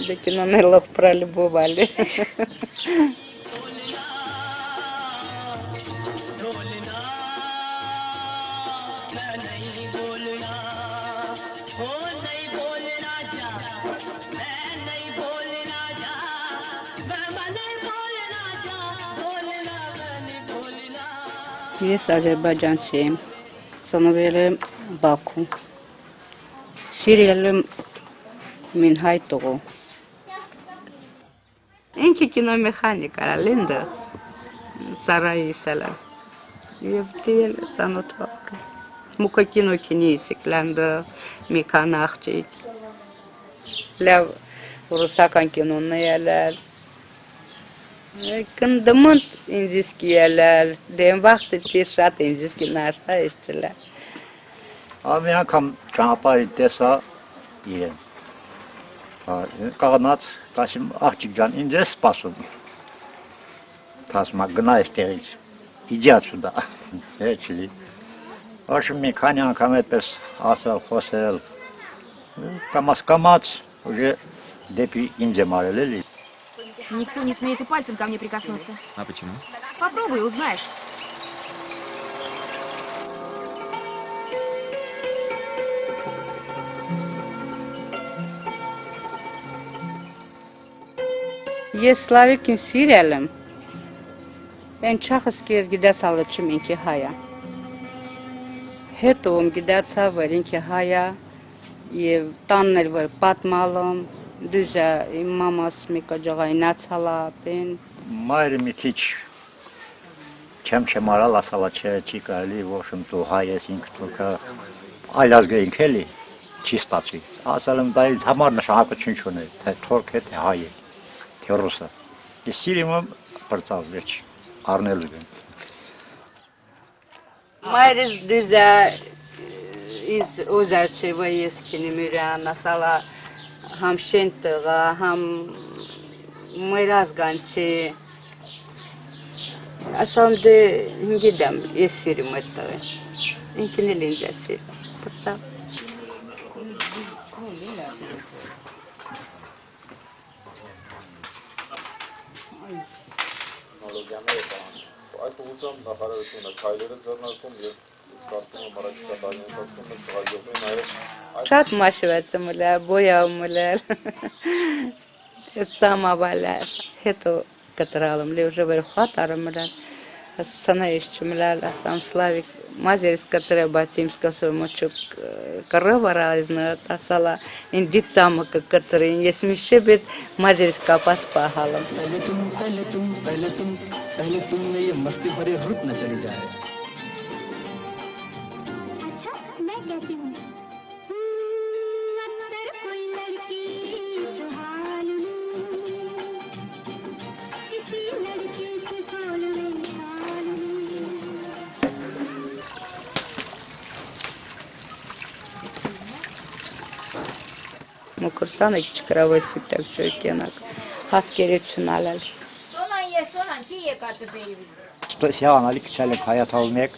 вроде кино Неллов пролюбовали. Ես Ադրբեջանցի եմ, ծնվել եմ Բաքու, սիրել եմ Մինհայ տղու։ Ինքը կինոմեխանիկա լինդը, ծառայիս էլա, և դիել ծանոթվակ։ Մուկա կինո կինիսիկ լանդը մի քան աղջիկ, լավ ռուսական կինոն է ելել, Կնդմոնտ ինձիսկի ելել, դեմ վաղթը տես շատ ինձիսկի նաշտա ես չլել։ Ամի անգամ ճանապարհի տեսա իրեն։ Կաղնած, ասում աղջիկ ջան, ինձ է սպասում։ Ասում գնա այստեղից, իջի ացուդա, հեչլի։ Ասում մի քանի անգամ այդպես ասել, խոսել։ Կամաց ուժը դեպի ինձ եմ արել էլի։ Никто не смеет и пальцем ко мне прикоснуться. А почему? Попробуй, узнаешь. Ես Սլավիկին սիրել եմ, են չախս կես գիդացալը չմ ինքի հայա։ Հետո գիդացա, որ ինքի հայա և տանն էլ որ պատմալում, Դուզա իմ մամաս մի կջողայնացալա պեն։ Մայրը մի քիչ չեմ արալ ասալա չի կարելի ոչմ դու հայ ես ինքը թուրքը այլ ազգային քելի չի ստացվի։ Ասել եմ դա իր համար նշանակություն չունի, թե թուրք է, թե հայ է, թե ռուս է։ Ես սիրում եմ բրծավ վերջ առնելու եմ։ Մայրս դուզա iz Ozarçeva eskini müren asala ham şentga ham Mırazgançı asamda gidem esirim etti. İnkini lincesi. Pısa. Շատ մաշվեցում ուլա, բոյաում ուլա, սամավալա, հետո կտրալում, լի ուժը վեր խատարում ուլա, սցանա իշչում ուլա, ասամ Սլավիկ, մազերս կտրե բացիմ սկասում ուչուկ կռվարազնը, ասալա, ինդի ծամը կտրին, ես մի շեբետ մազերս կապած պահալım. पहले तुमने ये मस्ती भरे रुत न चली जाए। अच्छा मैं कहती हूँ अक्सर कोई लड़की सुहालू किसी लड़की से सोलवे Մուկրսանը չկրավոյ սիտակ չոյկենակ, հասկերեցուն ալալ։ Սպեսիալանալի կչել ենք հայաթալ մեկ,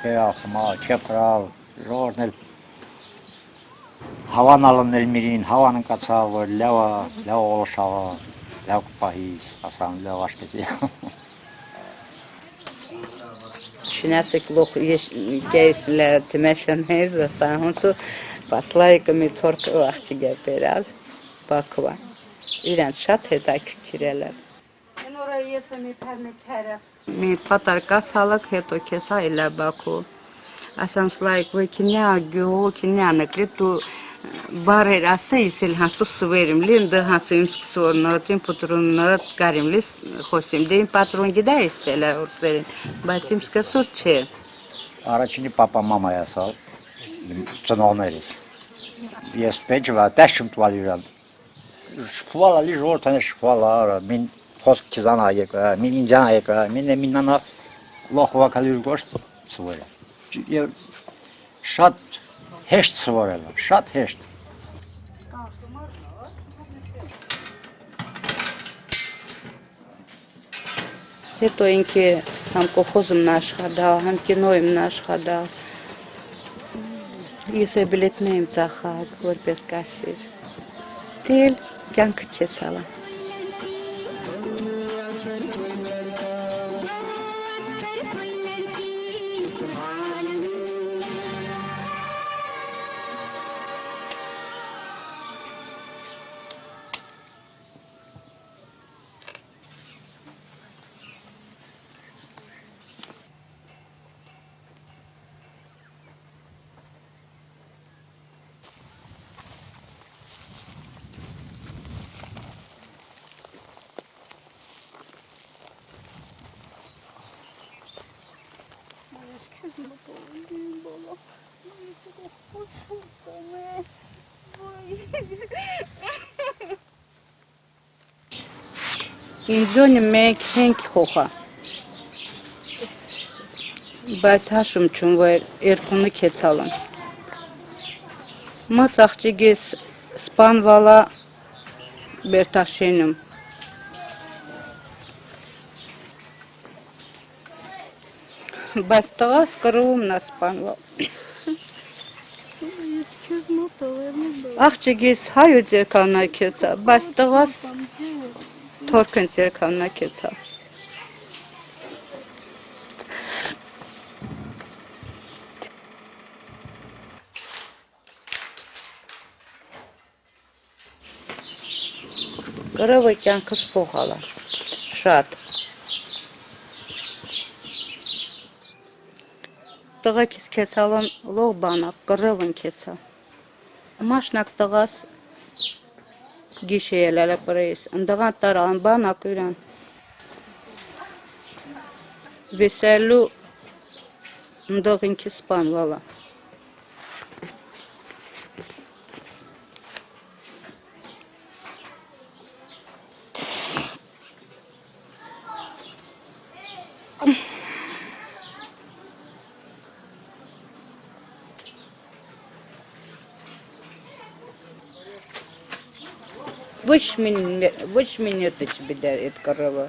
հերախմա, չեպրալ, ժորնել, հավանալն էլ միրին, հավան ընկացավ, որ լավ օլոշավա, լավ կպահիս, ասան լավ աշտեցի։ Շինասեք լող կեյսլը թմեշն հեզ, ասան հունցու պասլայիկը մի թորք վաղջի գեպերազ, բակվա, իրենց շատ հետաքրքիրել էր։ Մի պատարկաց հալակ հետո քեզ այլ է Բաքու, ասամ Սլայիկ, ոյ կինյա գյո, կինյա նկրի, դու բարեր ասա իսել հանսու սվերիմ, լին դը հանսու իմ սկսորնոտ, իմ պուտրունոտ, կարիմ լիս խոսիմ, դե իմ պատրուն գիդա իսել է ուրսերին, բայց իմ սկսոր չէ։ Առաջինի պապա մամա ասալ, ծնողներիս, ես պեջվա, տաշում տվալ իրան, շպվալ ալի ժորթան է շպվալ արա, մին խոսք չզան այեկը, մին ինջան այեկը, մին է մինանա լոխվա կալիր գոշտ ծվոր է։ Եվ շատ հեշտ ծվորել է, շատ հեշտ։ Հետո ինքի համ կողոզում նաշխադա, համ կինոյում նաշխադա, ես է բիլեթնեիմ ծախակ, որպես կասիր։ Դիլ կյանքը քեզ ալա։ Ինձոնը մենք հենք խոխա, բայց հաշում չում, որ երկունը կեցալն։ Մած աղջիգես սպանվալա բերտաշենում։ Բայց տղաս կրվում նա սպանվալ։ Աղջիգես հայու ձերքանա կեցա, բայց տղաս թորքն ձերքանա կեցա։ Կրովը կյանքս փոխալա, շատ։ Տղակիս կեցալան լող բանակ, կրովն կեցա։ Մաշնակ տղաս գիշե ելալա պրեիս, ընդղան տարան բանակ ուրան։ Վեսելու ընդող ինքի սպանվալա։ Ոչ մինյոտը չբիդեր այդ կրովը։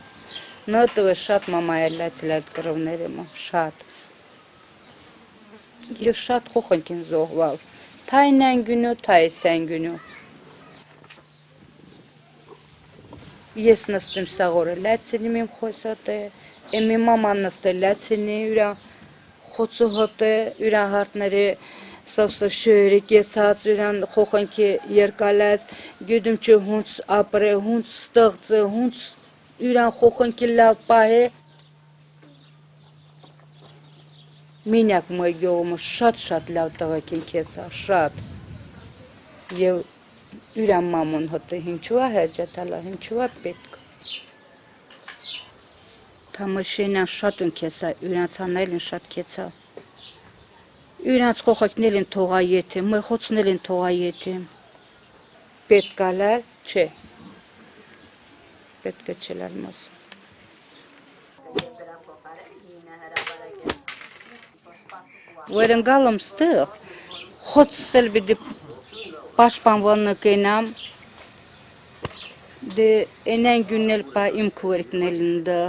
Նոտը շատ մամայալացել այդ կրովները մա, շատ։ Եվ շատ խոխնքին զողվալ։ Թայն են գունու, թայս են գունու։ Ես նստում սաղորը լացինում իմ խոսոտ է, իմ մաման նստել լացինի ուրա խոցու հոտ է, ուրա հարդները սովսը շöyրի կեցած, ուրան խոխանքի երկալած, գյուդում չը հունց ապրե, հունց ստղծը, հունց ուրան խոխանքի լավ պահե։ Մինակ մոյ գողումը շատ լավ տղակին կեցա, շատ։ Եվ ուրան մամուն հոտը հինչուա հերջատալա, հինչուա պետք։ Թամաշենան շատուն կեցա, ուրանցանելին շատ կեցա։ Իրանց խոխակնելին թողայետ է, մխոցնելին թողայետ է։ Պետք ալար, չէ։ Պետք է չելար մաս։ Վերնգալում ստեղ, խոցսել բիդի պաշպանվանը կենամ, դե ենեն գյունել պա իմ քվերքնելին դա,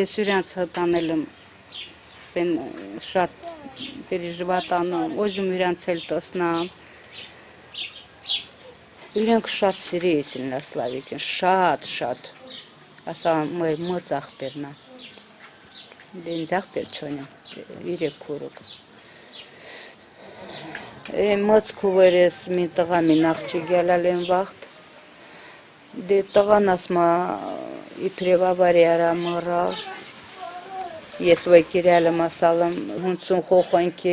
ես իրանց հտանելում, բեն շատ переживатանում, ոզում իրանց էլ տոսնամ, իրանք շատ սիրի եսին լասլավիկին, շատ, ասա մծ աղբերնա, դեն աղբեր չոնյա, իրեք կուրուկ։ Մծ կուվերես մին տղա մին աղջի գելալ են վաղտ, դե տղան ասմա իպրև ավարի արա մռալ, ես վայքիրյալը մասալım հունցուն խոխանքի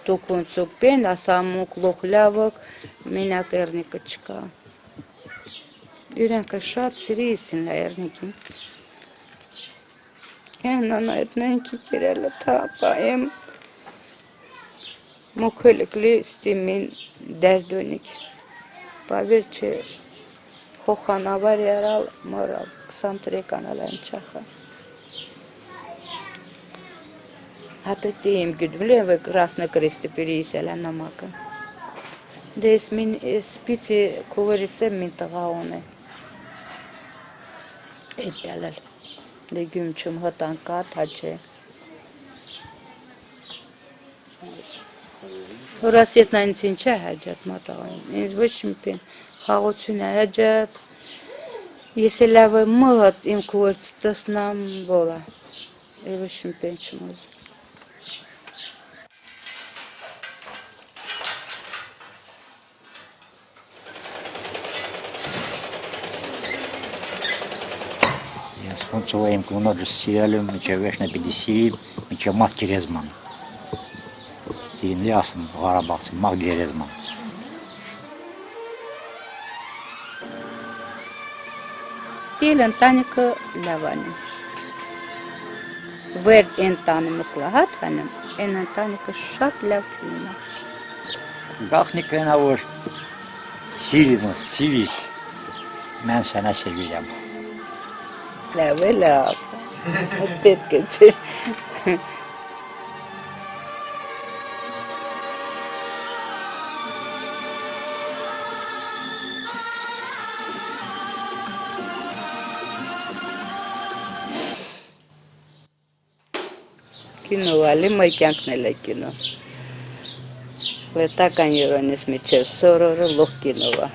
տուկունցուկ պեն ասամուկ լոխլավոկ մենակ էրնիկը չկա։ Իրանքը շատ սիրի եսին լա էրնիկին։ Ենան այդնենքի կիրելը թապա եմ մոքելիք լի ստիմին դերդունիք։ Բավեր չէ խոխան ավարի արալ մռալ 23 անալ են չախա։ Հատեցի իմ գյուդվլի վը Красный Крест переїсела намака. Դες մին սպիցի կուվերիս եմ մին տղաոն է։ Էդ ելել։ Դե գյում չում հտան կատ հաչե։ Հորասիետնայինց ինչ է հաջատ մատաղային։ Ինձ ոչ մի պեն խաղություն է հաջապ, ես լավ մոտ իմ կուրց տեսնամ բոլա, և ուշում պենչում ուզ։ Ես ոնց որ եմ կոնոջը սիրել եմ, մինչև վերջն է պիտի սիրիմ, մինչև մատ գերեզման։ Դինի ասում Ղարաբաղցի մատ գերեզման։ Դիել ընտանիքը լավան է։ Վեր ընտանիմս լահատ անեմ, են ընտանիքը շատ լավ չունենա։ Գախնիկը նա որ սիրիս, mən sənə sevirəm։ Լավ է լավ, պետք է չէ։ Կինո ալի մայ կյանքնել է կինո։ Լետական երոնես միջև սորորը լող կինովա։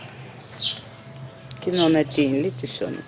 Կինոն է տին լի տիշոնը։